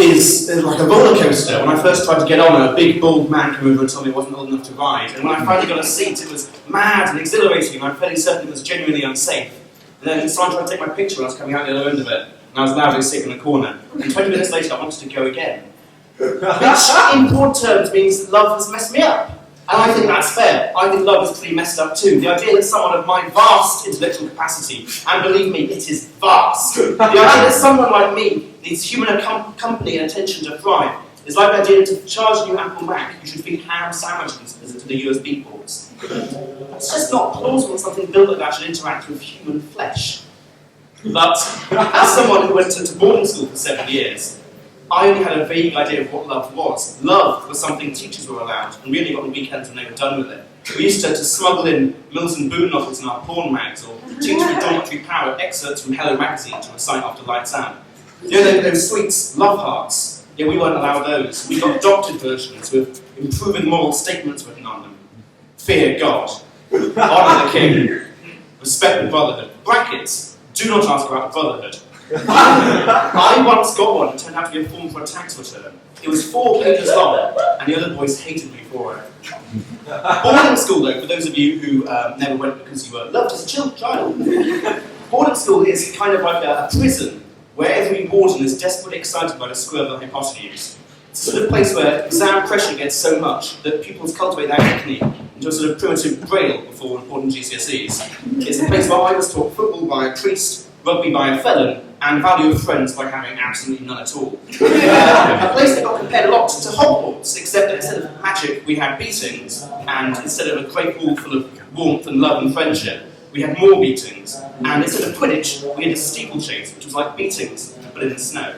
is like a roller coaster. When I first tried to get on, a big bald man came over and told me I wasn't old enough to ride. And when I finally got a seat, it was mad and exhilarating, and I'm fairly certain it was genuinely unsafe. And then someone tried to take my picture when I was coming out the other end of it, and I was loudly sick in a corner. And 20 minutes later, I wanted to go again. Which, in broad terms, means that love has messed me up. And I think that's fair. I think love is pretty messed up too. The idea that someone of my vast intellectual capacity, and believe me, it is vast, the idea that someone like me needs human company and attention to thrive, is like the idea that to charge a new Apple Mac, you should feed ham sandwiches to the USB ports. It's just not plausible that something built like that should interact with human flesh. But, as someone who went to boarding school for 7 years, I only had a vague idea of what love was. Love was something teachers were allowed, and we only got the weekends when they were done with it. We used to smuggle in Mills and Boon novels in our porn mags, or teach with Geometry Power excerpts from Hello Magazine to recite after lights out. You know those sweets, love hearts? Yeah, we weren't allowed those. We got adopted versions with improving moral statements written on them. Fear God. Honour the King. Respect the brotherhood. Brackets. Do not ask about the brotherhood. I once got one and turned out to be a form for a tax return. It was 4 pages long, and the other boys hated me for it. Boarding school, though, for those of you who never went because you were loved as a child, boarding school is kind of like a prison where every warden is desperately excited by the squirrel of the hypotenuse. It's a sort of place where exam pressure gets so much that pupils cultivate their acne into a sort of primitive braille before important GCSEs. It's a place where I was taught football by a priest, rugby by a felon, and value of friends by having absolutely none at all. A place that got compared a lot to Hogwarts, except that instead of magic we had beatings, and instead of a great hall full of warmth and love and friendship, we had more beatings, and instead of Quidditch we had a steeplechase, which was like beatings, but in the snow.